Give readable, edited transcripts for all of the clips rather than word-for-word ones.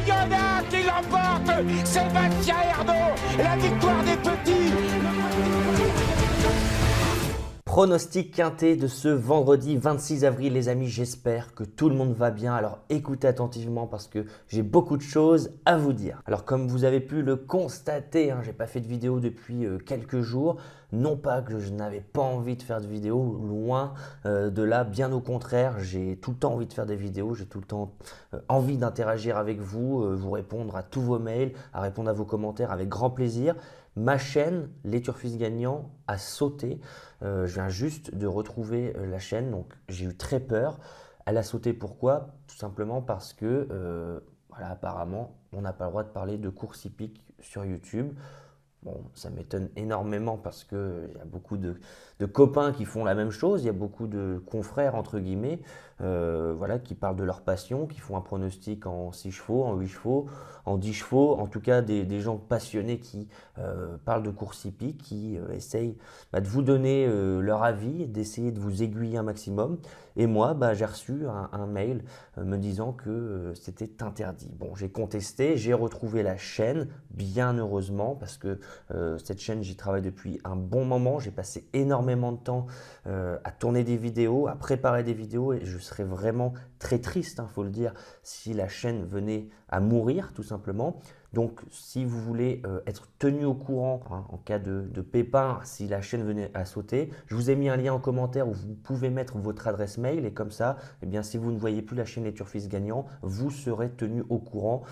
Bayona qui l'emporte. Sébastien Ernaud, la victoire des petits. Pronostic quintet de ce vendredi 26 avril les amis, j'espère que tout le monde va bien. Alors écoutez attentivement parce que j'ai beaucoup de choses à vous dire. Alors comme vous avez pu le constater, je n'ai pas fait de vidéo depuis quelques jours. Non pas que je n'avais pas envie de faire de vidéos, loin de là, bien au contraire, j'ai tout le temps envie de faire des vidéos, j'ai tout le temps envie d'interagir avec vous, vous répondre à tous vos mails, à répondre à vos commentaires avec grand plaisir. Ma chaîne, Les Turfistes Gagnants, a sauté. Je viens juste de retrouver la chaîne, donc j'ai eu très peur. Elle a sauté pourquoi? Tout simplement parce que, voilà, apparemment, on n'a pas le droit de parler de course hippique sur YouTube. Bon, ça m'étonne énormément parce qu'il y a beaucoup de copains qui font la même chose, il y a beaucoup de confrères entre guillemets voilà, qui parlent de leur passion, qui font un pronostic en 6 chevaux, en 8 chevaux, en 10 chevaux, en tout cas des gens passionnés qui parlent de course hippique, qui essayent de vous donner leur avis, d'essayer de vous aiguiller un maximum. Et moi, j'ai reçu un mail me disant que c'était interdit. Bon, j'ai contesté, j'ai retrouvé la chaîne, bien heureusement, parce que cette chaîne, j'y travaille depuis un bon moment. J'ai passé énormément de temps à tourner des vidéos, à préparer des vidéos et je serais vraiment très triste, faut le dire, si la chaîne venait à mourir tout simplement. Donc, si vous voulez être tenu au courant en cas de pépin, si la chaîne venait à sauter, je vous ai mis un lien en commentaire où vous pouvez mettre votre adresse mail et comme ça, eh bien, si vous ne voyez plus la chaîne Les Turfistes Gagnants, vous serez tenu au courant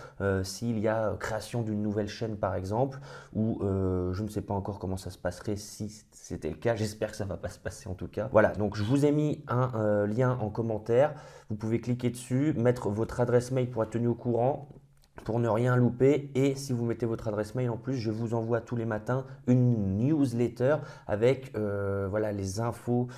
s'il y a création d'une nouvelle chaîne par exemple, ou je ne sais pas encore comment ça se passerait si c'était le cas. J'espère que ça ne va pas se passer en tout cas. Voilà, donc je vous ai mis un lien en commentaire. Vous pouvez cliquer dessus, mettre votre adresse mail pour être tenu au courant, pour ne rien louper. Et si vous mettez votre adresse mail en plus, je vous envoie tous les matins une newsletter avec voilà, les infos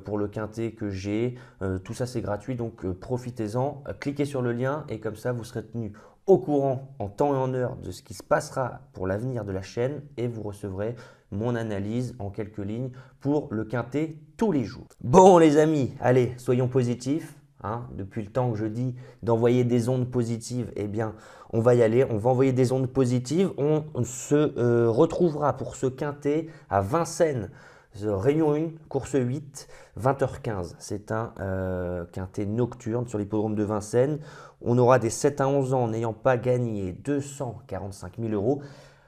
pour le quintet que j'ai. Tout ça c'est gratuit, donc profitez-en. Cliquez sur le lien et comme ça vous serez tenu au courant en temps et en heure de ce qui se passera pour l'avenir de la chaîne et vous recevrez mon analyse en quelques lignes pour le quintet tous les jours. Bon les amis, allez, soyons positifs. Depuis le temps que je dis d'envoyer des ondes positives, eh bien, on va y aller. On va envoyer des ondes positives. On se retrouvera pour ce quintet à Vincennes. Réunion 1, course 8, 20h15. C'est un quintet nocturne sur l'hippodrome de Vincennes. On aura des 7 à 11 ans n'ayant pas gagné 245 000 €.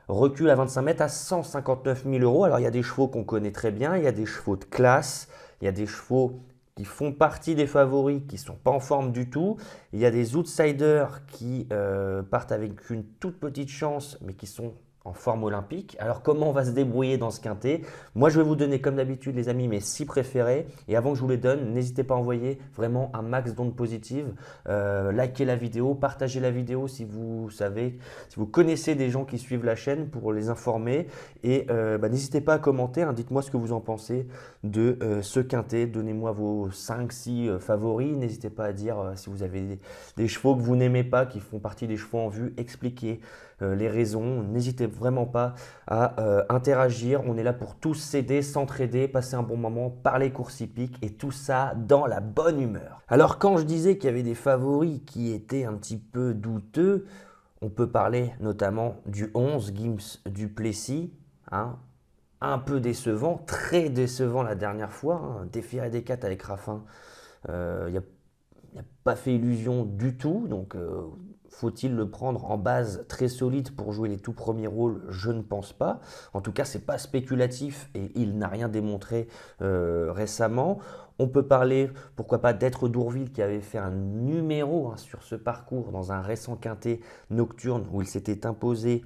Recul à 25 mètres à 159 000 €. Alors, il y a des chevaux qu'on connaît très bien. Il y a des chevaux de classe. Il y a des chevaux qui font partie des favoris qui ne sont pas en forme du tout. Il y a des outsiders qui partent avec une toute petite chance, mais qui sont en forme olympique. Alors comment on va se débrouiller dans ce quintet? Moi je vais vous donner comme d'habitude les amis mes 6 préférés et avant que je vous les donne, n'hésitez pas à envoyer vraiment un max d'ondes positives, likez la vidéo, partagez la vidéo si vous savez, si vous connaissez des gens qui suivent la chaîne pour les informer et n'hésitez pas à commenter, dites-moi ce que vous en pensez de ce quintet, donnez-moi vos 5-6 favoris, n'hésitez pas à dire si vous avez des chevaux que vous n'aimez pas, qui font partie des chevaux en vue, expliquez les raisons, n'hésitez vraiment pas à interagir, on est là pour tous s'aider, s'entraider, passer un bon moment, parler course hippique et tout ça dans la bonne humeur. Alors quand je disais qu'il y avait des favoris qui étaient un petit peu douteux, on peut parler notamment du 11, Gims Duplessis, un peu décevant, très décevant la dernière fois, Défiré des 4 avec Raffin, il n'a pas fait illusion du tout, donc faut-il le prendre en base très solide pour jouer les tout premiers rôles? Je ne pense pas. En tout cas, ce n'est pas spéculatif et il n'a rien démontré récemment. On peut parler, pourquoi pas, d'Être Dourville qui avait fait un numéro sur ce parcours dans un récent quintet nocturne où il s'était imposé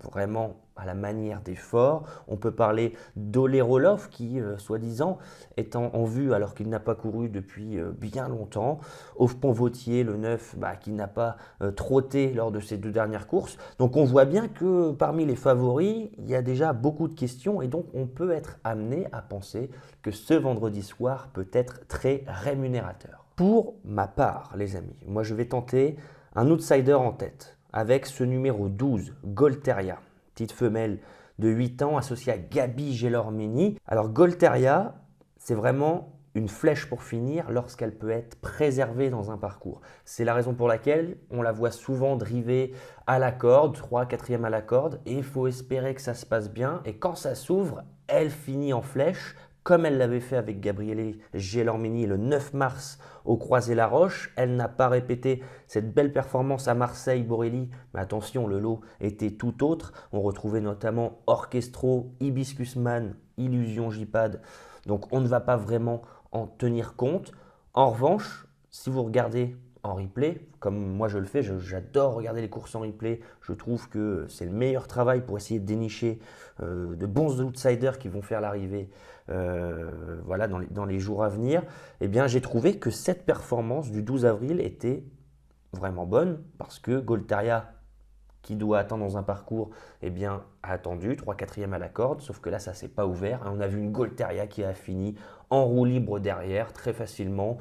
vraiment à la manière des forts. On peut parler d'Olerolov qui, soi-disant, est en vue alors qu'il n'a pas couru depuis bien longtemps. Aufpont-Vautier, le 9, qui n'a pas trotté lors de ses 2 dernières courses. Donc on voit bien que parmi les favoris, il y a déjà beaucoup de questions et donc on peut être amené à penser que ce vendredi soir peut être très rémunérateur. Pour ma part, les amis, moi je vais tenter un outsider en tête avec ce numéro 12, Golteria, petite femelle de 8 ans associée à Gabi Gelormini. Alors Golteria, c'est vraiment une flèche pour finir lorsqu'elle peut être préservée dans un parcours. C'est la raison pour laquelle on la voit souvent driver à la corde, 3, 4e à la corde, et il faut espérer que ça se passe bien. Et quand ça s'ouvre, elle finit en flèche, comme elle l'avait fait avec Gabriele Gelormini le 9 mars au Croisé-la-Roche. Elle n'a pas répété cette belle performance à Marseille-Borelli, mais attention, le lot était tout autre. On retrouvait notamment Orchestro, Hibiscus Man, Illusion J-Pad. Donc on ne va pas vraiment en tenir compte. En revanche, si vous regardez en replay, comme moi je le fais, j'adore regarder les courses en replay. Je trouve que c'est le meilleur travail pour essayer de dénicher de bons outsiders qui vont faire l'arrivée voilà, dans les jours à venir. Eh bien, j'ai trouvé que cette performance du 12 avril était vraiment bonne parce que Goltaria, qui doit attendre dans un parcours, eh bien, a attendu 3/4e à la corde, sauf que là, ça ne s'est pas ouvert. On a vu une Goltaria qui a fini en roue libre derrière, très facilement,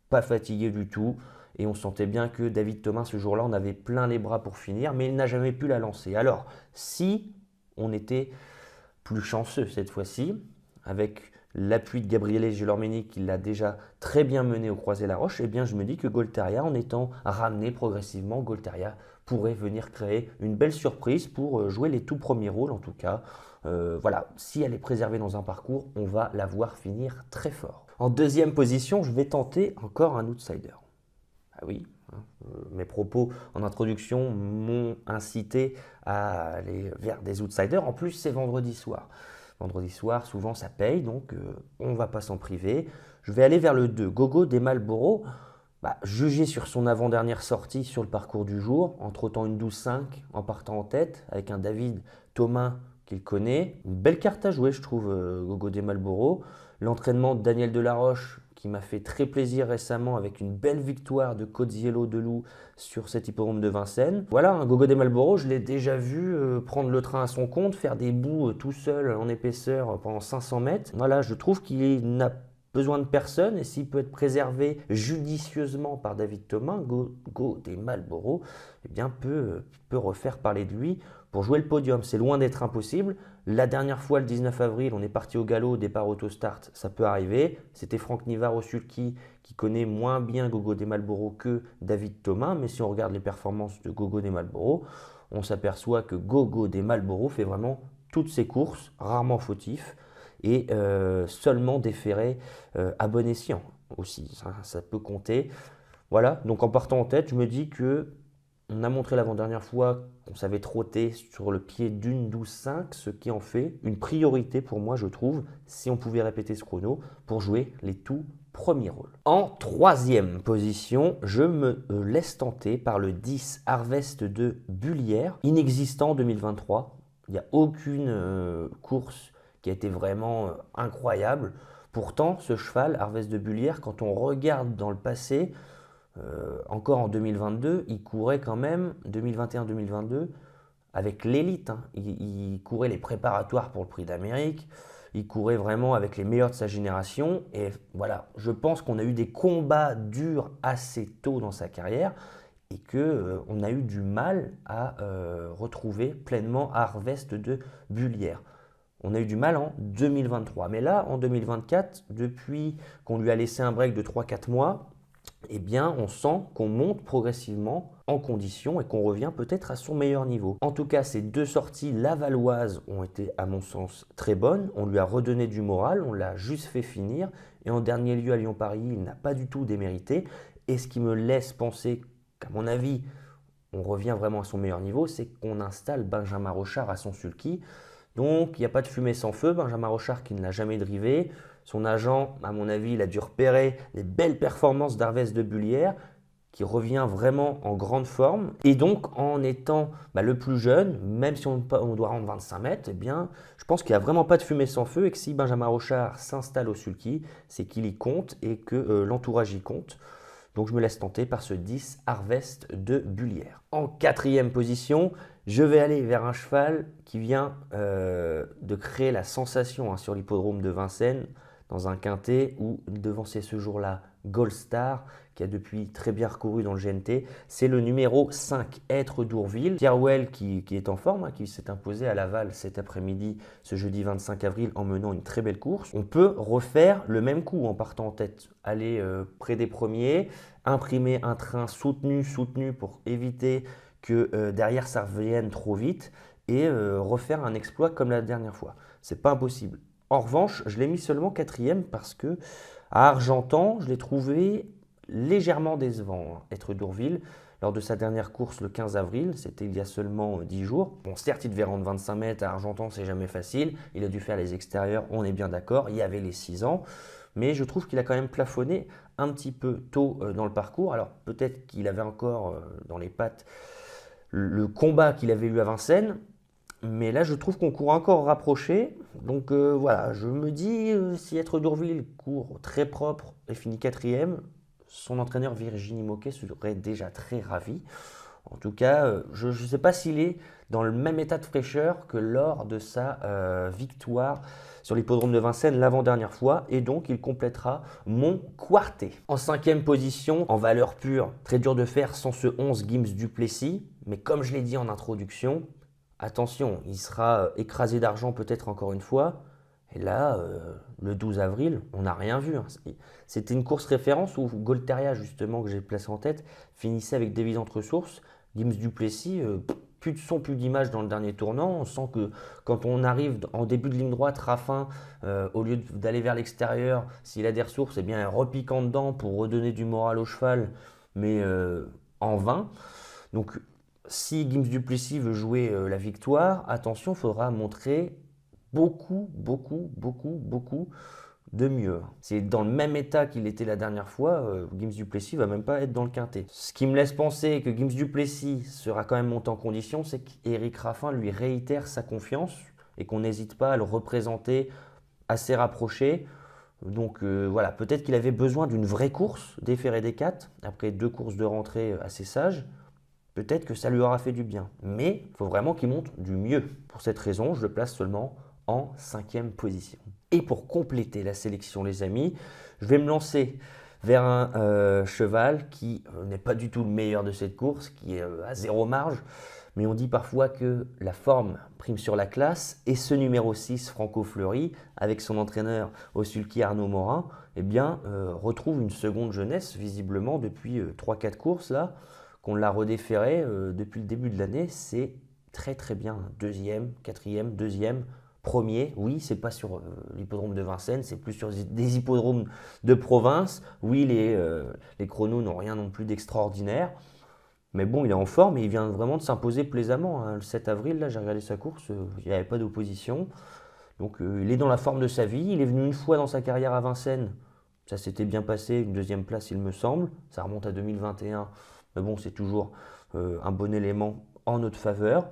pas fatigué du tout. Et on sentait bien que David Thomas, ce jour-là, on avait plein les bras pour finir, mais il n'a jamais pu la lancer. Alors, si on était plus chanceux cette fois-ci, avec l'appui de Gabriele Gelormini qui l'a déjà très bien mené au Croisé-la-Roche, eh bien je me dis que Goltaria, en étant ramené progressivement, Goltaria pourrait venir créer une belle surprise pour jouer les tout premiers rôles en tout cas. Voilà, si elle est préservée dans un parcours, on va la voir finir très fort. En deuxième position, je vais tenter encore un outsider. Ah oui, mes propos en introduction m'ont incité à aller vers des outsiders. En plus, c'est vendredi soir. Vendredi soir, souvent ça paye, donc on ne va pas s'en priver. Je vais aller vers le 2, Gogo des Marlboro. Jugé sur son avant-dernière sortie sur le parcours du jour, en trottant une 12-5 en partant en tête, avec un David Thomas qu'il connaît. Une belle carte à jouer, je trouve, Gogo des Marlboro. L'entraînement de Daniel Delaroche, qui m'a fait très plaisir récemment avec une belle victoire de Codziello de Loup sur cet hippodrome de Vincennes. Voilà, un Gogo des Marlboro, je l'ai déjà vu prendre le train à son compte, faire des bouts tout seul en épaisseur pendant 500 mètres. Voilà, je trouve qu'il n'a besoin de personne et s'il peut être préservé judicieusement par David Thomas, Gogo des Marlboro, eh bien peut refaire parler de lui pour jouer le podium. C'est loin d'être impossible. La dernière fois, le 19 avril, on est parti au galop, départ autostart, ça peut arriver. C'était Franck Nivard au sulky qui connaît moins bien Gogo des Marlboro que David Thomas. Mais si on regarde les performances de Gogo des Marlboro, on s'aperçoit que Gogo des Marlboro fait vraiment toutes ses courses, rarement fautif et seulement déféré à bon escient aussi. Ça peut compter. Voilà, donc en partant en tête, je me dis que on a montré l'avant-dernière fois qu'on savait trotter sur le pied d'une 12-5, ce qui en fait une priorité pour moi, je trouve, si on pouvait répéter ce chrono, pour jouer les tout premiers rôles. En troisième position, je me laisse tenter par le 10 Harvest de Bullière, inexistant en 2023. Il n'y a aucune course qui a été vraiment incroyable. Pourtant, ce cheval, Harvest de Bullière, quand on regarde dans le passé, encore en 2022, il courait quand même, 2021-2022, avec l'élite. Il courait les préparatoires pour le Prix d'Amérique, il courait vraiment avec les meilleurs de sa génération. Et voilà, je pense qu'on a eu des combats durs assez tôt dans sa carrière et qu'on a eu du mal à retrouver pleinement Harvest de Bullière. On a eu du mal en 2023. Mais là, en 2024, depuis qu'on lui a laissé un break de 3-4 mois, eh bien, on sent qu'on monte progressivement en condition et qu'on revient peut-être à son meilleur niveau. En tout cas, ces deux sorties lavalloises ont été, à mon sens, très bonnes. On lui a redonné du moral, on l'a juste fait finir. Et en dernier lieu, à Lyon-Paris, il n'a pas du tout démérité. Et ce qui me laisse penser qu'à mon avis, on revient vraiment à son meilleur niveau, c'est qu'on installe Benjamin Rochard à son sulky. Donc, il n'y a pas de fumée sans feu. Benjamin Rochard qui ne l'a jamais drivé. Son agent, à mon avis, il a dû repérer les belles performances d'Harvest de Bullière, qui revient vraiment en grande forme. Et donc, en étant le plus jeune, même si on doit rendre 25 mètres, eh bien, je pense qu'il n'y a vraiment pas de fumée sans feu et que si Benjamin Rochard s'installe au sulky, c'est qu'il y compte et que l'entourage y compte. Donc, je me laisse tenter par ce 10 Harvest de Bullière. En quatrième position, je vais aller vers un cheval qui vient de créer la sensation sur l'hippodrome de Vincennes, dans un quintet où devançait ce jour-là Gold Star, qui a depuis très bien recouru dans le GNT, c'est le numéro 5, Être d'Ourville. Pierre Well qui est en forme, hein, qui s'est imposé à Laval cet après-midi, ce jeudi 25 avril, en menant une très belle course. On peut refaire le même coup en partant en tête, aller près des premiers, imprimer un train soutenu pour éviter que derrière ça revienne trop vite et refaire un exploit comme la dernière fois. C'est pas impossible. En revanche, je l'ai mis seulement 4e parce que à Argentan, je l'ai trouvé légèrement décevant, hein, Être d'Ourville. Lors de sa dernière course le 15 avril, c'était il y a seulement 10 jours. Bon, certes, il devait rendre 25 mètres à Argentan, c'est jamais facile. Il a dû faire les extérieurs, on est bien d'accord. Il y avait les 6 ans. Mais je trouve qu'il a quand même plafonné un petit peu tôt dans le parcours. Alors peut-être qu'il avait encore dans les pattes le combat qu'il avait eu à Vincennes. Mais là, je trouve qu'on court encore rapproché. Donc voilà, je me dis, si Être d'Ourville court très propre et finit 4e, son entraîneur Virginie Moquet serait déjà très ravi. En tout cas, je ne sais pas s'il est dans le même état de fraîcheur que lors de sa victoire sur l'hippodrome de Vincennes l'avant-dernière fois. Et donc, il complétera mon quartet. En 5e position, en valeur pure, très dur de faire sans ce 11 Gims Duplessis. Mais comme je l'ai dit en introduction, attention, il sera écrasé d'argent peut-être encore une fois. Et là, le 12 avril, on n'a rien vu, hein. C'était une course référence où Golteria, justement, que j'ai placé en tête, finissait avec Davies entre sources. Gims Duplessis, plus de son, plus d'image dans le dernier tournant. On sent que quand on arrive en début de ligne droite, Raffin, au lieu d'aller vers l'extérieur, s'il a des ressources, eh bien, il repique en dedans pour redonner du moral au cheval, mais en vain. Donc, si Gims Duplessis veut jouer la victoire, attention, il faudra montrer beaucoup de mieux. C'est dans le même état qu'il était la dernière fois, Gims Duplessis va même pas être dans le quintet. Ce qui me laisse penser que Gims Duplessis sera quand même monté en condition, c'est qu'Éric Raffin lui réitère sa confiance et qu'on n'hésite pas à le représenter assez rapproché. Donc voilà, peut-être qu'il avait besoin d'une vraie course des Fers et des 4, après 2 courses de rentrée assez sages. Peut-être que ça lui aura fait du bien. Mais il faut vraiment qu'il monte du mieux. Pour cette raison, je le place seulement en 5e position. Et pour compléter la sélection, les amis, je vais me lancer vers un cheval qui n'est pas du tout le meilleur de cette course, qui est à 0 marge. Mais on dit parfois que la forme prime sur la classe. Et ce numéro 6, Franco Fleury, avec son entraîneur au sulky Arnaud Morin, eh bien, retrouve une seconde jeunesse, visiblement, depuis 3-4 courses là, qu'on l'a redéféré depuis le début de l'année. C'est très bien. 2e, 4e, 2e. Premier, oui, c'est pas sur l'hippodrome de Vincennes, c'est plus sur des hippodromes de province. Oui, les chronos n'ont rien non plus d'extraordinaire. Mais bon, il est en forme et il vient vraiment de s'imposer plaisamment, hein. Le 7 avril, là, j'ai regardé sa course, il n'y avait pas d'opposition. Donc il est dans la forme de sa vie. Il est venu une fois dans sa carrière à Vincennes. Ça s'était bien passé, une 2e place, il me semble. Ça remonte à 2021. Mais bon, c'est toujours un bon élément en notre faveur.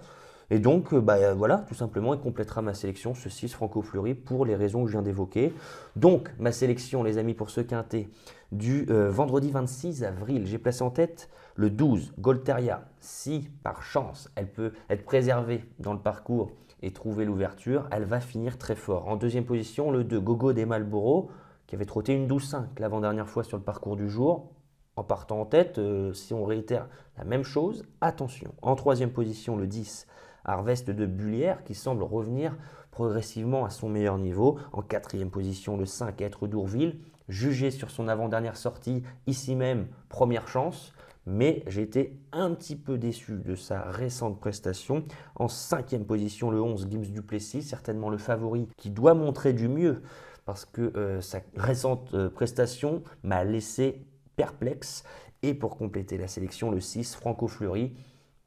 Et donc, voilà, tout simplement, il complétera ma sélection, ce 6 Franco Fleury, pour les raisons que je viens d'évoquer. Donc, ma sélection, les amis, pour ce quintet du vendredi 26 avril, j'ai placé en tête le 12, Golteria. Si, par chance, elle peut être préservée dans le parcours et trouver l'ouverture, elle va finir très fort. En 2e position, le 2, Gogo des Marlboro, qui avait trotté une 12-5 l'avant-dernière fois sur le parcours du jour. En partant en tête, si on réitère la même chose, attention. En 3e position, le 10, Harvest de Bullière, qui semble revenir progressivement à son meilleur niveau. En 4e position, le 5, Être d'Ourville, jugé sur son avant-dernière sortie, ici même, première chance. Mais j'ai été un petit peu déçu de sa récente prestation. En 5e position, le 11, Gims Duplessis, certainement le favori, qui doit montrer du mieux, parce que sa récente prestation m'a laissé perplexe. Et pour compléter la sélection, le 6, Franco Fleury.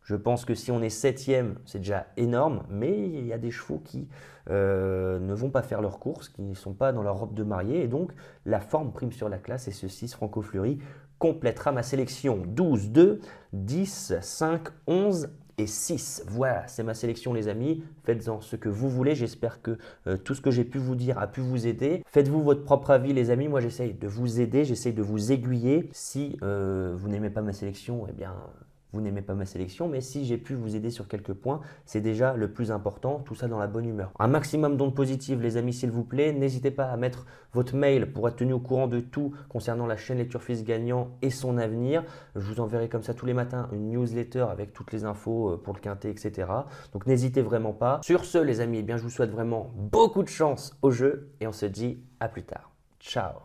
Je pense que si on est 7e, c'est déjà énorme, mais il y a des chevaux qui ne vont pas faire leur course, qui ne sont pas dans leur robe de mariée, et donc la forme prime sur la classe, et ce 6 Franco Fleury complétera ma sélection. 12, 2, 10, 5, 11 et 6. Voilà, c'est ma sélection, les amis. Faites-en ce que vous voulez. J'espère que tout ce que j'ai pu vous dire a pu vous aider. Faites-vous votre propre avis, les amis. Moi, j'essaye de vous aider, j'essaye de vous aiguiller. Si vous n'aimez pas ma sélection, eh bien, vous n'aimez pas ma sélection, mais si j'ai pu vous aider sur quelques points, c'est déjà le plus important, tout ça dans la bonne humeur. Un maximum d'ondes positives les amis s'il vous plaît, n'hésitez pas à mettre votre mail pour être tenu au courant de tout concernant la chaîne Les Turfistes Gagnants et son avenir. Je vous enverrai comme ça tous les matins une newsletter avec toutes les infos pour le quintet, etc. Donc n'hésitez vraiment pas. Sur ce les amis, eh bien, je vous souhaite vraiment beaucoup de chance au jeu et on se dit à plus tard. Ciao.